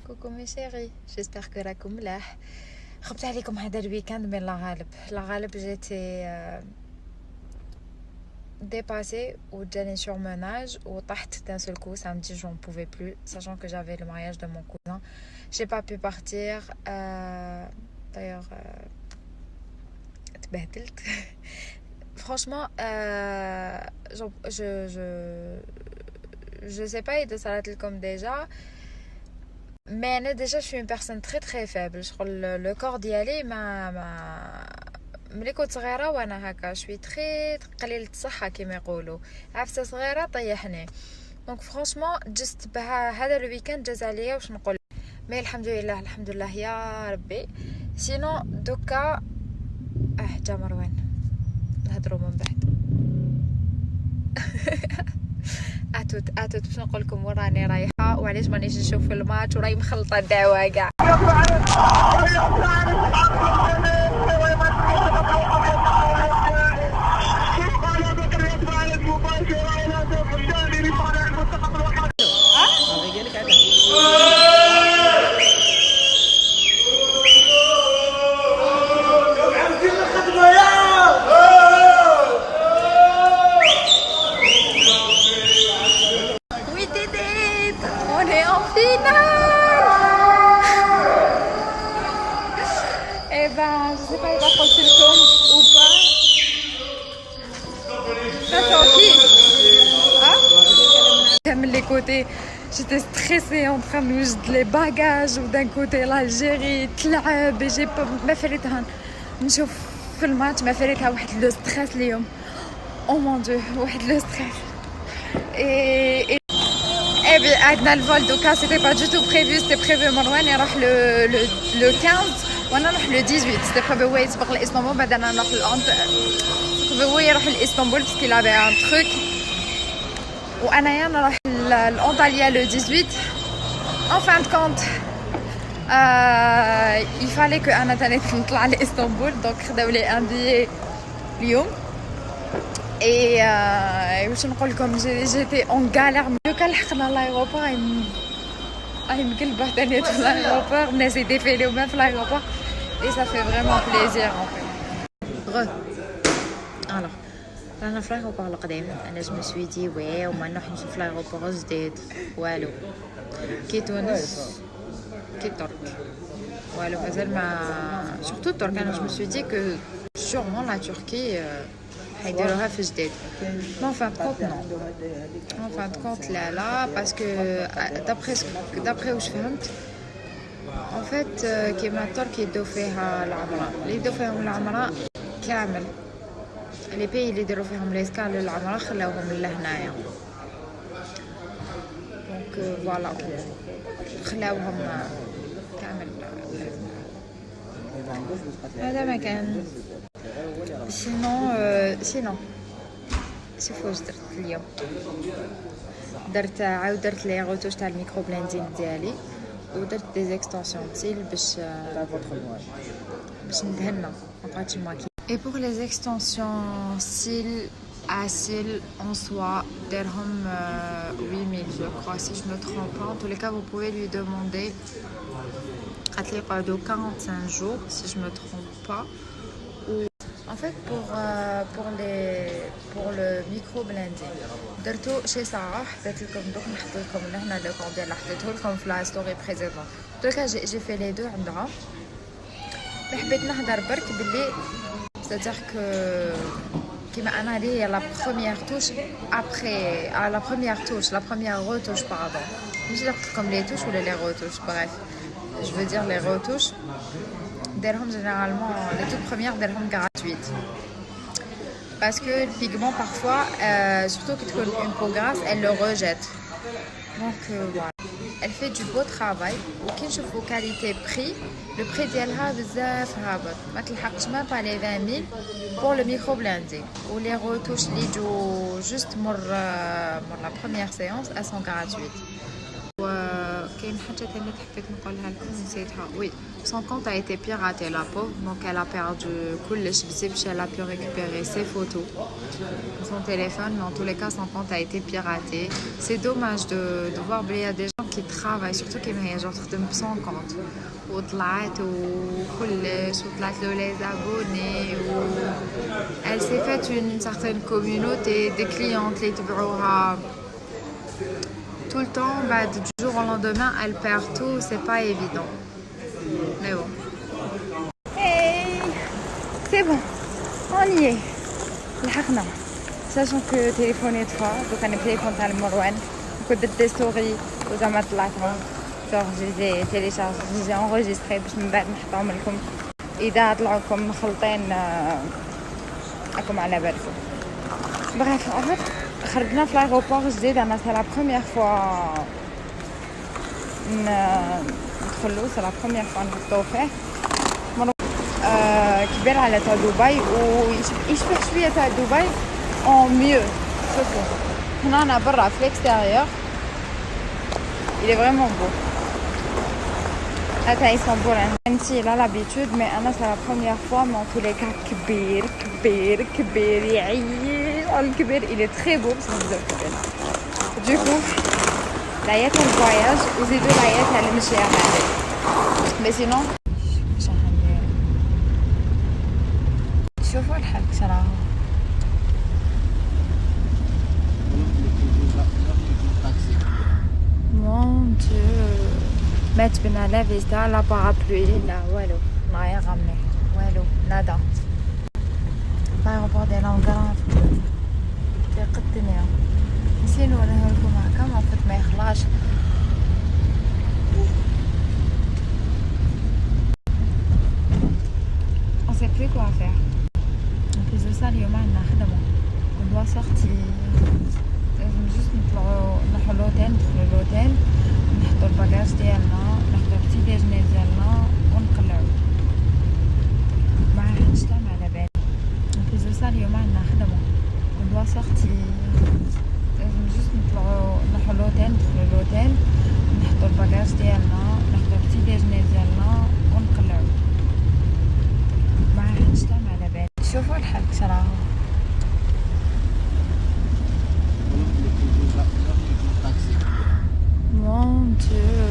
Coucou mes chéris, j'espère que راكم ملاح. خبت عليكم هذا الويكاند من لا غالب j'étais dépassée ou j'allais sur menage ou طحت d'un seul coup samedi j'en pouvais plus sachant que j'avais le mariage de mon cousin. J'ai pas pu partir d'ailleurs اتبهدلت. Franchement je sais pas de ça comme déjà. Mais déjà je suis une personne très très faible. Le corps d'y aller ملي كنت صغيره وانا هكا شوي تري قليله الصحه كما يقولوا عفسه صغيره طيحني دونك فرانشمون جست بها هذا الويكاند جاز عليا واش نقول مي الحمد لله يا ربي سينو دوكا جا مروان نهضروا من بعد اتوت باش نقول لكم وين راني رايحه وعلاش مانيش نشوف الماتش وراي مخلطه الدعوه كاع. Je sais pas, il va franchir le com ou pas. Ça tranquille. J'aime les côtés. J'étais stressée en train de mettre les bagages ou d'un côté l'Algérie تلعب et j'ai pas ما فريتها نشوف في الماتش ما فريتها واحد لو ستريس اليوم. Oh mon dieu واحد لو ستريس. Et bien عندنا الفول دوكا c'était pas du tout prévu, c'était prévu مروان يروح le 15 وانا نروح لو 18 سيتي بريفي هو يسبق لاسطنبول بعد انا نروح هو يروح لاسطنبول باسكو il avait un truc وانايا نروح لانطاليا لو 18 en fin de compte il fallait que انا تاني نطلع لاسطنبول دونك خداو لي ان بيي اليوم et واش نقول لكم j'étais en galère دوكا لحقنا لايروبور اي مقلبه ثاني في لايروبور الناس يديفيليو ما في لايروبور et ça fait vraiment plaisir en fait. Alors رانا في لايروبور القديم انا جو مسوي دي وي وما نروح نشوف لايروبور جديد والو كي تونس كي ترك والو مازال ما surtout ترك انا جو مسوي دي que sûrement la Turquie حيديروها في جديد mais en fin de compte non en fin de compte لا parce que d'après واش فهمت en fait كيما الترك يدو فيها العمره اللي يدو فيهم العمره كامل لي بي اللي يديروا فيهم ليسكال للعمره خلاوهم لهنايا دونك فوالا خلاوهم كامل هذا مكان sinon شوف واش درت اليوم درت لي روتوش تاع الميكرو بلاندين ديالي ودرت دي زيكستونسيون تيل باش ندهنا ما بقاتش ماكي. Et pour les extensions cils à cils en soie درهم 8000 je crois si je me trompe pas. En tous les cas vous pouvez lui demander قالت لي يقعدوا 45 jours si je me trompe pas. En fait pour le micro blending درتو شي صراح درت لكم دوك نحط لكم لهنا لو كون ديال حطيته لكم في لا ستوري بريزيدون دوكا جي في لي دو عندها حبيت نهضر برك باللي c'est-à-dire que كيما انا لي لا بروميير توش ابري لا بروميير توش لا بروميير روتوش باردون ماشي قلت لكم لي توش ولا لي روتوش bref je veux dire les retouches درهم généralement les toutes premières درهم gratuites parce que le pigment parfois surtout quand tu as une peau grasse elle le rejette donc voilà elle fait du beau travail وكي نشوفوا qualité prix le prix ديالها بزاف هابط ما تلحقش ما با لي 20000 pour le micro blending ou les retouches اللي يجوا juste مور la première séance elles sont gratuites كاين حاجه ثانيه حبيت نقولها لكم نسيتها. وي son compte a été piraté la pauvre, donc elle a perdu كلش بزاف. Elle a pu récupérer ses photos, son téléphone, mais en tous les cas son compte a été piraté. C'est dommage de voir qu'il y a des gens qui travaillent, surtout qui هي genre تخدم بسون compte وطلعت وكلش وطلعت له les abonnés و elle s'est faite une certaine communauté des clientes اللي يتبعوها tout le temps. Bah, du jour au lendemain elle perd tout, c'est pas évident, mais bon. Hey, c'est bon, on y est, لحقنا. sachant que téléphone est fort, donc انا téléphone تاع مروان كنت درت دي ستوري وزعما طلعتهم genre j'ai téléchargé, j'ai enregistré باش من بعد نحطهم لكم اذا طلعوا لكم مخلطين راكم على بالكم. bref en fait خرجنا في l'aéroport جديد. انا c'est la première fois ندخلو، c'est la première fois نهبطو فيه. كبير على تاع دبي ويشبه شويه تاع دبي en mieux. شوفوا هنا انا برا في l'extérieur il est vraiment beau. à Istanbul انتي لا لابيتود مي انا c'est la première fois. mais en tous les cas كبير كبير كبير يعيش على الكبير. il est très beau بس بزاف كبير. du coup العيات تاع الفواياج وزيدوا العيات تاع المشي هذه. mais sinon شوفوا الحلق صراحه mon dieu. مات بنا لا فيستا لا بارابلوي لا والو، معايا غمي والو نادا. l'aéroport ديال لونغران تيق الدنيا. نسيت نوريها لكم هكا ما فات ما يخلاش. on sait plus quoi faire. en plus de ça اليوم عندنا خدمة on doit sortir. لازم جوست نروحو لوتيل، ندخلو لوتيل نحطو الباكاج ديالنا، ناخدو بتي ديجني ديالنا ونقلعو. ما عرفتش تاع على بالي. en plus de ça اليوم عندنا خدمة on doit sortir. لازم جوست نروحو لوتيل، ندخلو لوتيل نحطو الباكاج ديالنا، ناخدو بتي ديجني ديالنا ونقلعو. ما عرفتش تاع على بالي. شوفوا الحلق صراحه mon dieu.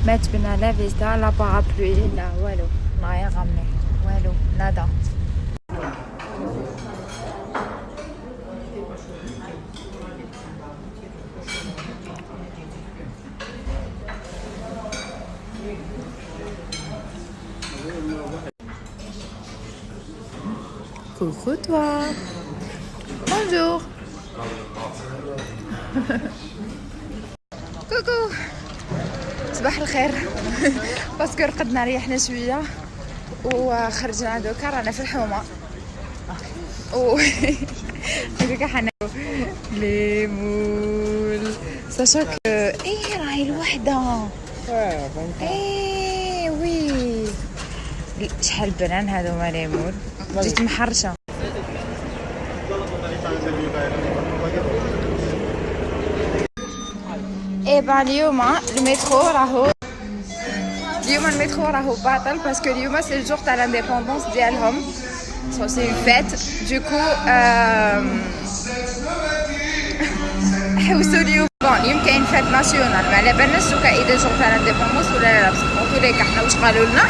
مات بنا لا فيستا لا بارابلوي لا والو، معايا غمي والو نادا. coucou toi. bonjour. كوكو صباح الخير. باسكو رقدنا ريحنا شويه وخرجنا دوكا رانا في الحومه و دوكا حنا ليمون ساشاك ايه راهي الوحده. ايه وي شحال بنان هذوما ليمون. جيت محرشه. ايه با اليوم المترو راهو باطل باسكو اليوم سي الجور تاع لانديبوندونس ديالهم. سي اون فيت دو كو حوسوا اليوم. اليوم كاين فيت ناسيونال ما على بالناش دوكا اذا جور تاع لانديبوندونس ولا لا. بصح اون طوليكا حنا واش قالوا لنا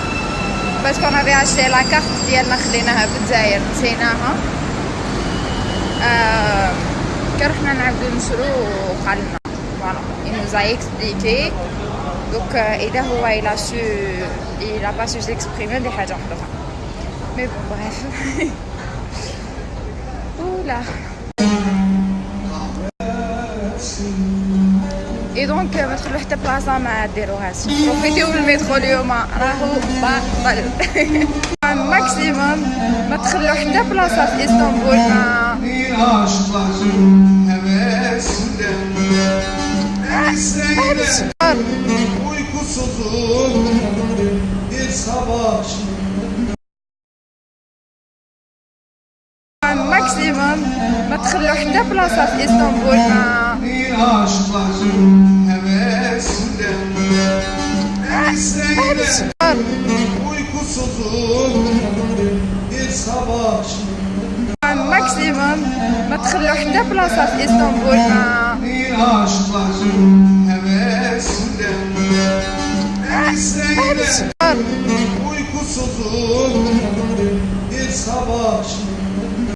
باسكو انا في اشتي لا كارت ديالنا خليناها في الجزائر نسيناها. كي رحنا نعاودو نشرو وقال لنا voilà, il nous a expliqué. donc إذا هو il a pas su s'exprimer دي حاجة واحدة أخرى. mais bon bref. oula. et donc ما تخلو حتى بلاصة ما ديروهاش. بروفيتيو من المترو اليوم راهو باطل. ماكسيموم ما تخلو حتى بلاصة في اسطنبول ماكسيموم ما تخلو حتى بلاصة في اسطنبول ماكسيموم ما تخلوا حتى بلاصه في اسطنبول ما Uykusuzum bir sabah